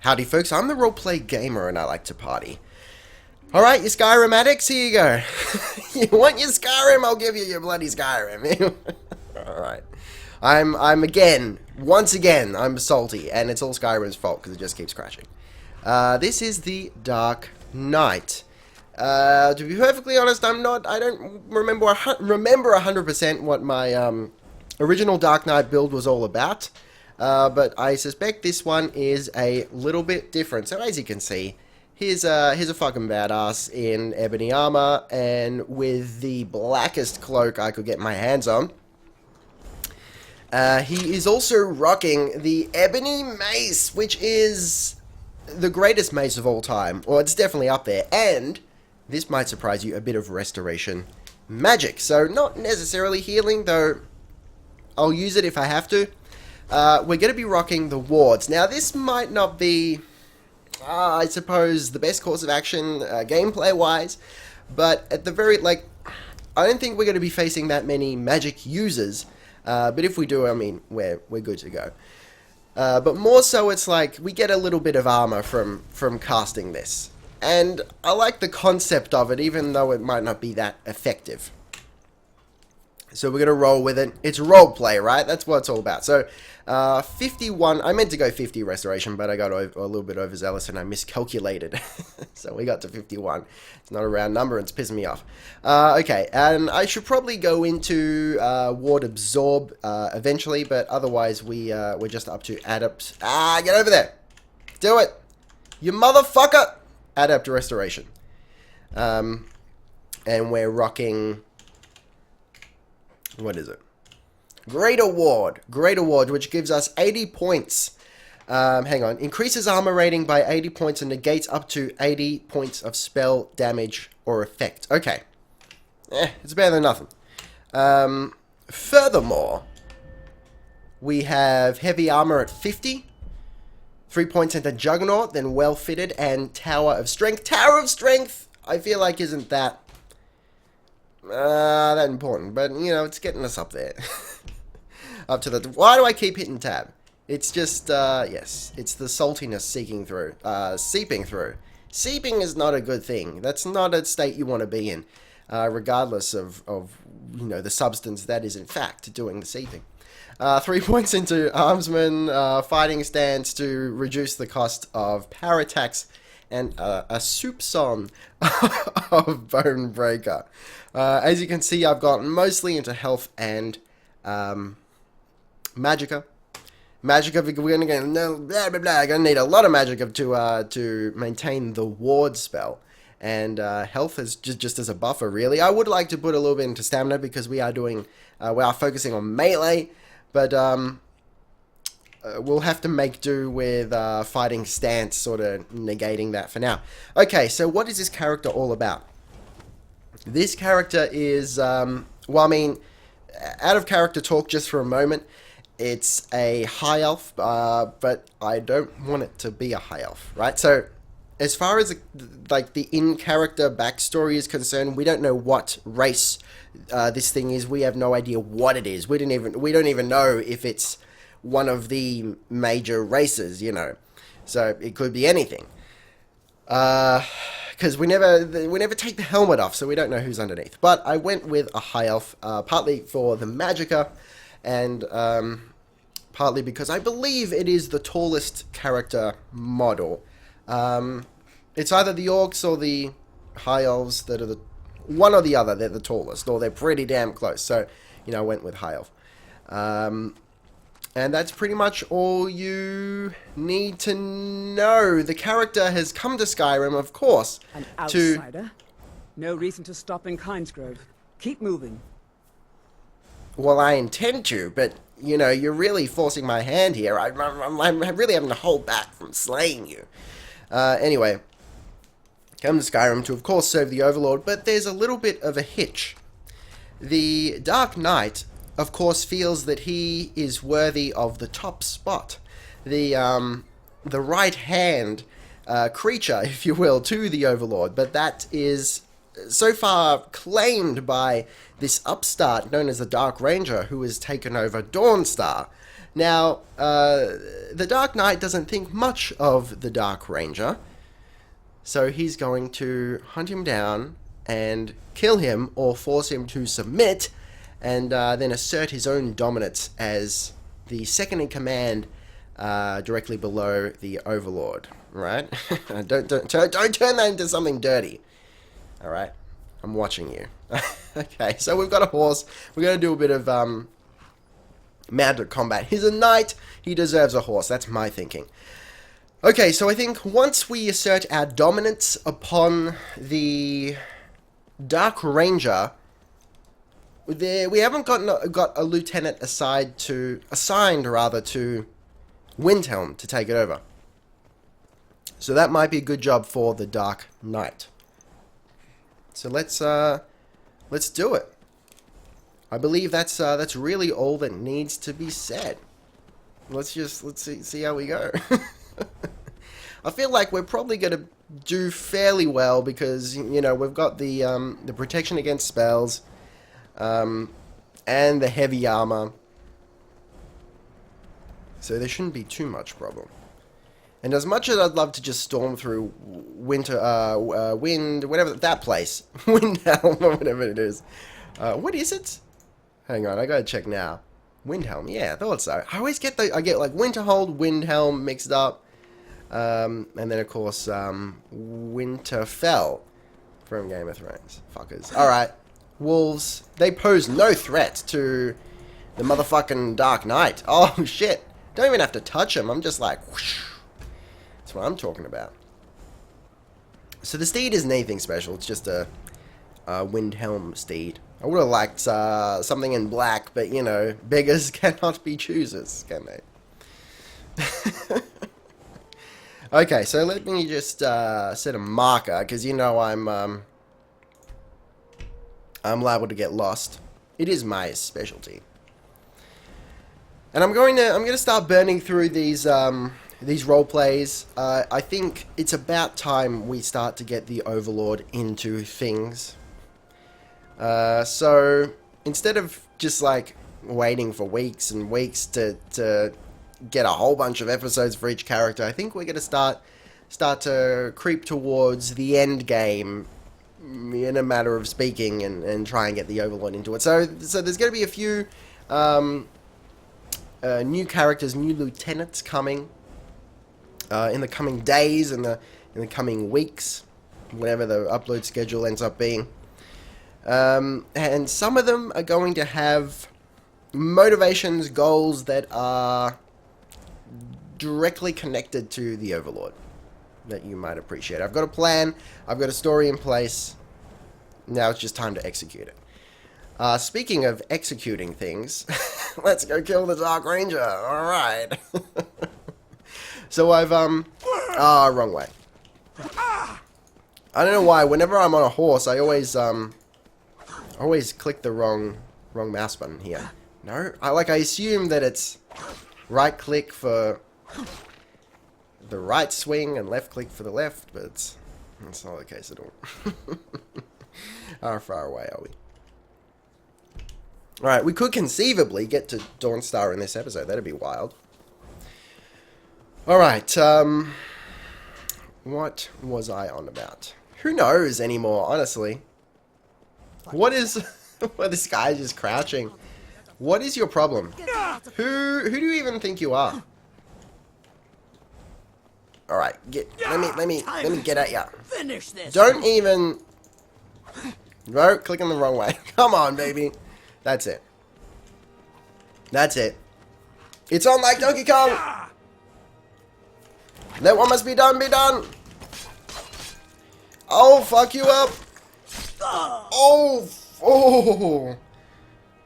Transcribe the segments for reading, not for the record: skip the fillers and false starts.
Howdy folks, I'm the Roleplay Gamer and I like to party. Alright, you Skyrim addicts, here you go. You want your Skyrim? I'll give you your bloody Skyrim. Alright. Once again, I'm salty, and it's all Skyrim's fault because it just keeps crashing. This is the Dark Knight. To be perfectly honest, I don't remember 100% what my original Dark Knight build was all about. But I suspect this one is a little bit different. So as you can see, here's a fucking badass in ebony armor and with the blackest cloak I could get my hands on. He is also rocking the ebony mace, which is the greatest mace of all time. Or it's definitely up there. And this might surprise you, a bit of restoration magic. So not necessarily healing, though I'll use it if I have to. We're going to be rocking the wards. Now, this might not be, I suppose, the best course of action gameplay-wise, but at the very, I don't think we're going to be facing that many magic users, but if we do, I mean, we're good to go. But more so, it's like, we get a little bit of armor from casting this. And I like the concept of it, even though it might not be that effective. So we're going to roll with it. It's roleplay, right? That's what it's all about. So, 51... I meant to go 50 restoration, but I got a little bit overzealous and I miscalculated. So we got to 51. It's not a round number. It's pissing me off. Okay, and I should probably go into Ward Absorb eventually, but otherwise we're just up to Adept... get over there! Do it! You motherfucker! Adept Restoration. And we're rocking... What is it? Great Award, which gives us 80 points. Hang on. Increases armor rating by 80 points and negates up to 80 points of spell damage or effect. Okay. It's better than nothing. Furthermore, we have heavy armor at 50. 3 points into Juggernaut, then well fitted, and Tower of Strength. Tower of Strength, I feel like isn't that important, but you know, it's getting us up there. Up to the... Why do I keep hitting tab? It's just, yes, it's the saltiness seeping through. Seeping is not a good thing. That's not a state you want to be in, regardless of, you know, the substance that is in fact doing the seeping. 3 points into Armsman, Fighting Stance to reduce the cost of power attacks, and a soupçon of Bone Breaker. As you can see, I've gotten mostly into health and magicka. Magicka, we're gonna get gonna need a lot of magicka to maintain the ward spell, and health is just as a buffer. Really, I would like to put a little bit into stamina because we are focusing on melee, but we'll have to make do with Fighting Stance, sort of negating that for now. Okay, so what is this character all about? This character is, well, I mean, out of character talk just for a moment. It's a high elf, but I don't want it to be a high elf, right? So, as far as the in-character backstory is concerned, we don't know what race this thing is. We have no idea what it is. We don't even know if it's one of the major races, you know. So it could be anything. Because we never take the helmet off, so we don't know who's underneath. But I went with a high elf, partly for the magicka, and partly because I believe it is the tallest character model. It's either the orcs or the high elves that are the one or the other. They're the tallest, or they're pretty damn close. So, you know, I went with high elf. And that's pretty much all you need to know. The character has come to Skyrim, of course. An outsider? No reason to stop in Kynesgrove. Keep moving. Well, I intend to, but, you know, you're really forcing my hand here. I'm really having to hold back from slaying you. Anyway, come to Skyrim to, of course, serve the Overlord, but there's a little bit of a hitch. The Dark Knight, of course, feels that he is worthy of the top spot. The right-hand creature, if you will, to the Overlord. But that is so far claimed by this upstart known as the Dark Ranger, who has taken over Dawnstar. Now, the Dark Knight doesn't think much of the Dark Ranger, so he's going to hunt him down and kill him or force him to submit, and then assert his own dominance as the second in command, directly below the Overlord. Right? don't turn that into something dirty. All right, I'm watching you. Okay, so we've got a horse. We're gonna do a bit of mounted combat. He's a knight. He deserves a horse. That's my thinking. Okay, so I think once we assert our dominance upon the Dark Ranger, we haven't got a lieutenant assigned to Windhelm to take it over. So that might be a good job for the Dark Knight. So let's do it. I believe that's really all that needs to be said. Let's see how we go. I feel like we're probably going to do fairly well because, you know, we've got the protection against spells, and the heavy armor. So there shouldn't be too much problem. And as much as I'd love to just storm through wind, whatever that place, Windhelm or whatever it is. What is it? Hang on, I gotta check now. Windhelm, yeah, I thought so. I always get I get like Winterhold, Windhelm mixed up, and then of course Winterfell from Game of Thrones. Fuckers. All right, wolves. They pose no threat to the motherfucking Dark Knight. Oh shit! Don't even have to touch them. I'm just like, whoosh. That's what I'm talking about. So the steed isn't anything special. It's just a Windhelm steed. I would have liked something in black, but you know, beggars cannot be choosers, can they? Okay, so let me just set a marker because you know I'm liable to get lost. It is my specialty, and I'm gonna start burning through these role plays. I think it's about time we start to get the Overlord into things. So instead of just like waiting for weeks and weeks to get a whole bunch of episodes for each character, I think we're going to start to creep towards the end game in a matter of speaking and try and get the Overlord into it. So there's going to be a few new characters, new lieutenants coming in the coming days and in the coming weeks, whatever the upload schedule ends up being. And some of them are going to have motivations, goals that are directly connected to the Overlord that you might appreciate. I've got a plan, I've got a story in place, now it's just time to execute it. Speaking of executing things, let's go kill the Dark Ranger, alright. So I've, wrong way. I don't know why, whenever I'm on a horse, I always click the wrong mouse button here. No, I assume that it's right click for the right swing and left click for the left, but that's not the case at all. How far away are we? Alright, we could conceivably get to Dawnstar in this episode. That'd be wild. Alright, what was I on about? Who knows anymore, honestly? What is... Well, this guy's just crouching. What is your problem? Who do you even think you are? Alright, let me get at ya. Finish this. Don't even... No, clicking the wrong way. Come on, baby. That's it. That's it. It's on like Donkey Kong! Let what must be done, be done! Oh, fuck you up! Oh,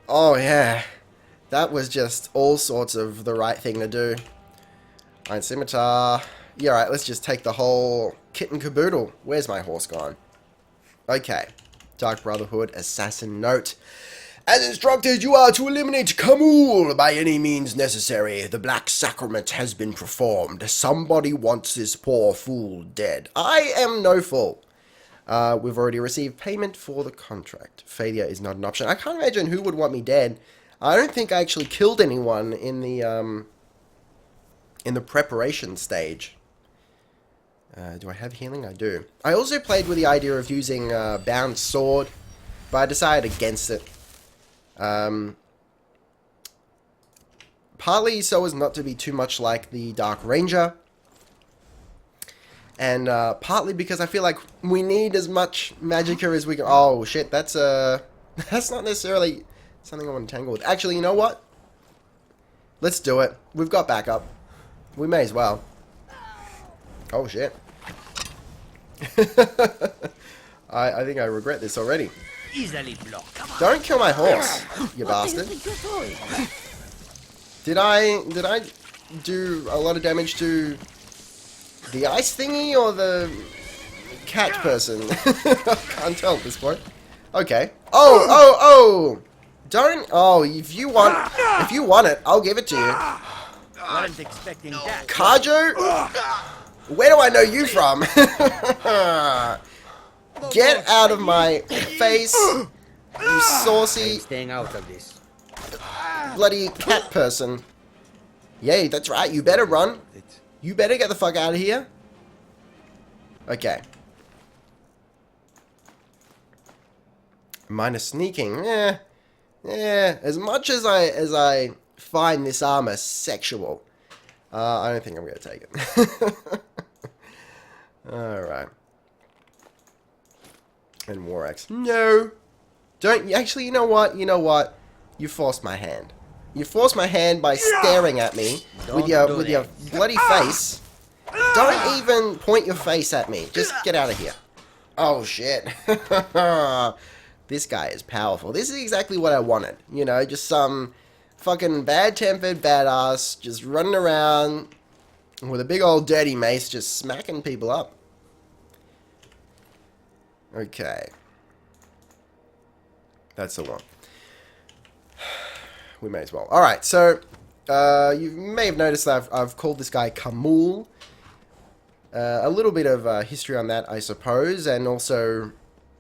oh, yeah. That was just all sorts of the right thing to do. Alright, scimitar. Yeah, alright, let's just take the whole kit and caboodle. Where's my horse gone? Okay. Dark Brotherhood, Assassin Note. As instructed, you are to eliminate Kamul by any means necessary. The Black Sacrament has been performed. Somebody wants this poor fool dead. I am no fool. We've already received payment for the contract. Failure is not an option. I can't imagine who would want me dead. I don't think I actually killed anyone in the preparation stage. Do I have healing? I do. I also played with the idea of using Bound Sword, but I decided against it. Partly so as not to be too much like the Dark Ranger, and partly because I feel like we need as much magicka as we can. Oh shit, that's that's not necessarily something I want to tangle with. Actually, you know what? Let's do it. We've got backup. We may as well. Oh shit. I think I regret this already. Don't kill my horse, you bastard. Did I do a lot of damage to the ice thingy or the cat person? I can't tell at this point. Okay. Oh! Don't. Oh, if you want it, I'll give it to you. Wasn't expecting that. Kaju? Where do I know you from? Get out of my face, you saucy Staying out of this. bloody cat person. Yay, that's right, you better run. You better get the fuck out of here. Okay. Minus sneaking. Yeah. As much as I find this armor sexual, I don't think I'm gonna take it. Alright. And War Axe. No! Don't... Actually, you know what? You forced my hand. You forced my hand by staring at me with your bloody face. Don't even point your face at me. Just get out of here. Oh, shit. This guy is powerful. This is exactly what I wanted. You know, just some fucking bad-tempered badass just running around with a big old dirty mace just smacking people up. Okay. That's the one. We may as well. Alright, so you may have noticed that I've called this guy Kamul. A little bit of history on that, I suppose, and also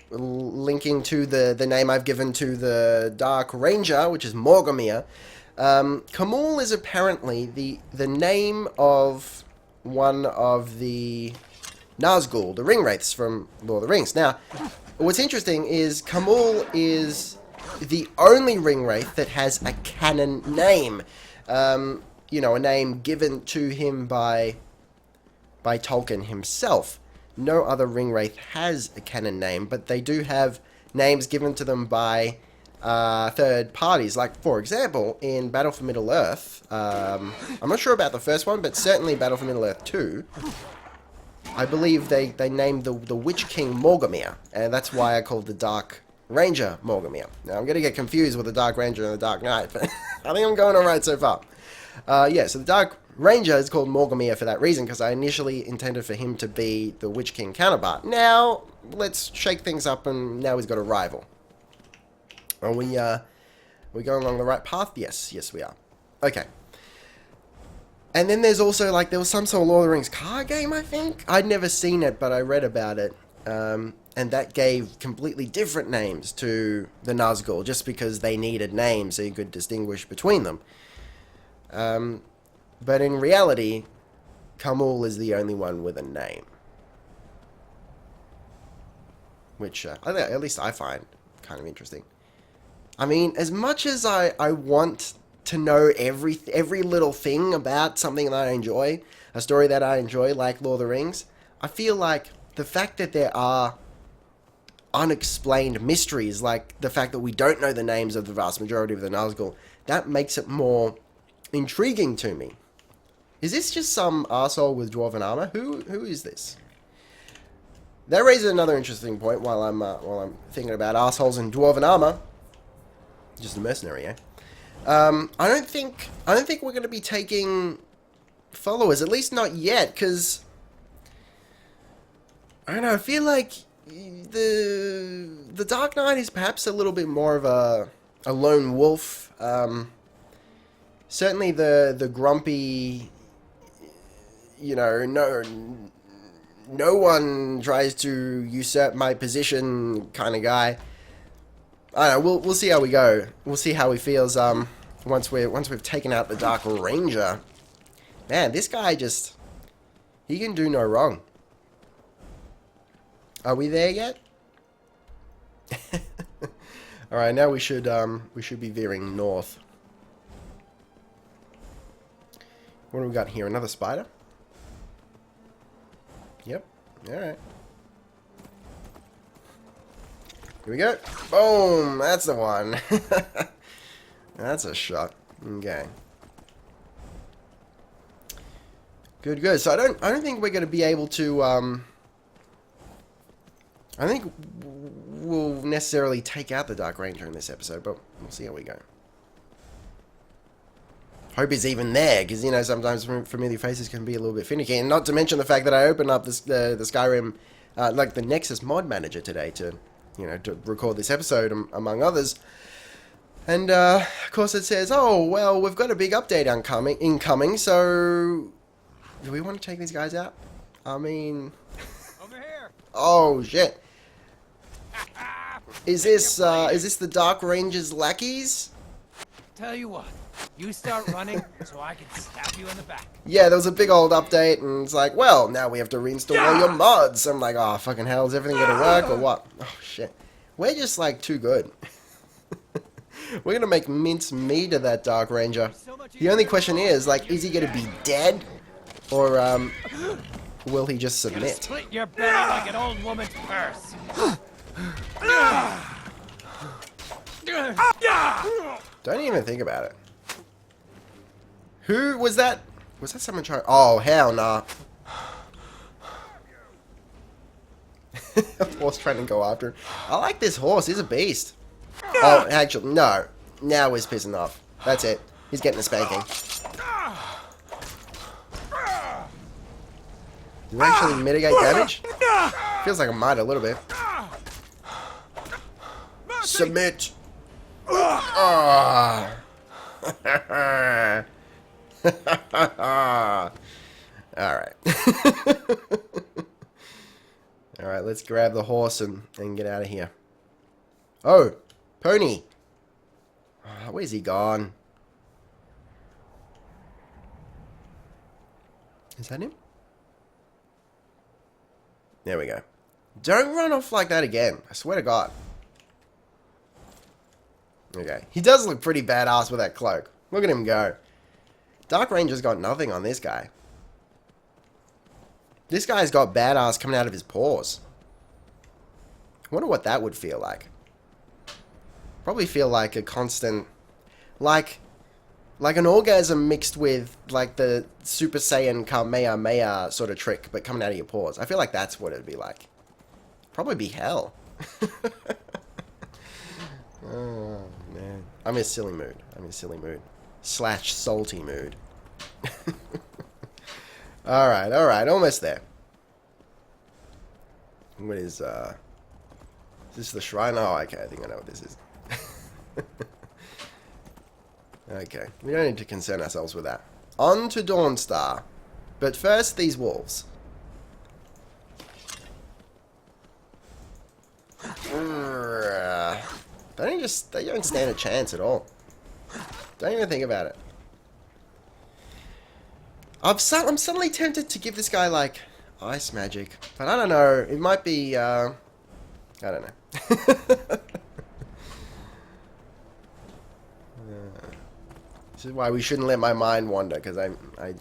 linking to the name I've given to the Dark Ranger, which is Morgomir. Kamul is apparently the name of one of the Nazgul, the Ringwraiths from Lord of the Rings. Now, what's interesting is Kamul is the only Ringwraith that has a canon name. You know, a name given to him by Tolkien himself. No other Ringwraith has a canon name, but they do have names given to them by third parties. Like, for example, in Battle for Middle-earth, I'm not sure about the first one, but certainly Battle for Middle-earth 2, I believe they named the Witch King Morgomir, and that's why I called the Dark Ranger Morgomir. Now, I'm going to get confused with the Dark Ranger and the Dark Knight, but I think I'm going alright so far. Yeah, so the Dark Ranger is called Morgomir for that reason, because I initially intended for him to be the Witch King counterpart. Now, let's shake things up, and now he's got a rival. Are we going along the right path? Yes, we are. Okay. And then there's also, like, there was some sort of Lord of the Rings card game, I think? I'd never seen it, but I read about it. And that gave completely different names to the Nazgul, just because they needed names so you could distinguish between them. But in reality, Kamul is the only one with a name. Which, at least I find kind of interesting. I mean, as much as I want to know every little thing about something that I enjoy, a story that I enjoy, like Lord of the Rings, I feel like the fact that there are unexplained mysteries, like the fact that we don't know the names of the vast majority of the Nazgul, that makes it more intriguing to me. Is this just some arsehole with dwarven armor? Who is this? That raises another interesting point while I'm thinking about arseholes in dwarven armor. Just a mercenary, eh? I don't think we're going to be taking followers, at least not yet, because I don't know, I feel like the Dark Knight is perhaps a little bit more of a lone wolf. Certainly the grumpy, you know, no one tries to usurp my position kind of guy. I don't know, we'll see how we go. We'll see how he feels once we've taken out the Dark Ranger. Man, this guy just, he can do no wrong. Are we there yet? All right, now we should be veering north. What do we got here? Another spider? Yep. All right. Here we go. Boom! That's the one. That's a shot. Okay. Good, good. So I don't think we're going to be able to. I don't think we'll necessarily take out the Dark Ranger in this episode, but we'll see how we go. Hope he's even there, because, you know, sometimes familiar faces can be a little bit finicky. And not to mention the fact that I opened up the Skyrim, like the Nexus mod manager today to, you know, to record this episode, among others. And, of course, it says, oh, well, we've got a big update incoming, so do we want to take these guys out? I mean... Over here. Oh, shit. Is this the Dark Ranger's lackeys? Tell you what, you start running so I can stab you in the back. Yeah, there was a big old update, and it's like, well, now we have to reinstall all your mods. I'm like, oh, fucking hell, is everything gonna work, or what? Oh, shit. We're just, like, too good. We're gonna make mince meat of that Dark Ranger. The only question is, like, is he gonna be dead? Or, will he just submit? Split your belly like an old woman's purse. Don't even think about it. Who was that? Was that someone trying? Oh, hell nah. A horse trying to go after him. I like this horse. He's a beast. Oh, actually, no. Now he's pissing off. That's it. He's getting a spanking. Did it actually mitigate damage? Feels like it might a little bit. Submit. Ah. Alright. Alright, let's grab the horse and get out of here. Oh, pony. Oh, where's he gone? Is that him? There we go. Don't run off like that again. I swear to God. Okay. He does look pretty badass with that cloak. Look at him go. Dark Ranger's got nothing on this guy. This guy's got badass coming out of his paws. I wonder what that would feel like. Probably feel like a constant... Like an orgasm mixed with, like, the Super Saiyan Kamehameha sort of trick, but coming out of your paws. I feel like that's what it'd be like. Probably be hell. Oh, man. I'm in a silly mood. Slash salty mood. Alright, alright. Almost there. What is this the shrine? Oh, okay. I think I know what this is. Okay. We don't need to concern ourselves with that. On to Dawnstar. But first, these wolves. They don't stand a chance at all. Don't even think about it. I'm suddenly tempted to give this guy, like, ice magic. But I don't know. It might be, I don't know. This is why we shouldn't let my mind wander, because I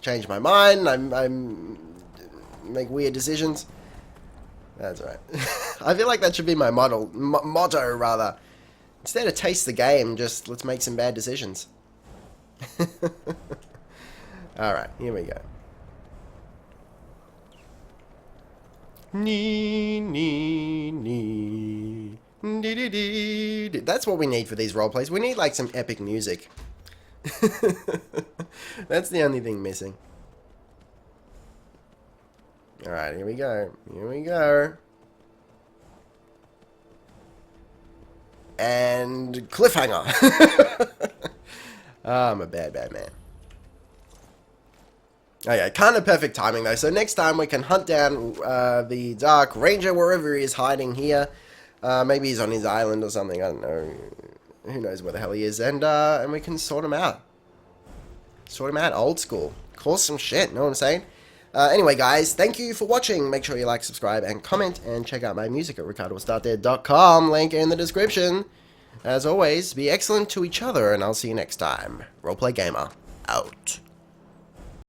change my mind, I make weird decisions. That's right. I feel like that should be my motto, rather. Instead of taste the game, just let's make some bad decisions. Alright, here we go. That's what we need for these roleplays. We need, like, some epic music. That's the only thing missing. Alright, here we go. Here we go. And cliffhanger. Oh, I'm a bad man. Okay, kind of perfect timing though. So next time we can hunt down the Dark Ranger wherever he is hiding here. Maybe he's on his island or something. I don't know. Who knows where the hell he is? And we can sort him out. Sort him out old school. Cause some shit. Know what I'm saying? Anyway, guys, thank you for watching. Make sure you like, subscribe, and comment. And check out my music at ricardostartdead.com. Link in the description. As always, be excellent to each other, and I'll see you next time. Roleplay Gamer, out.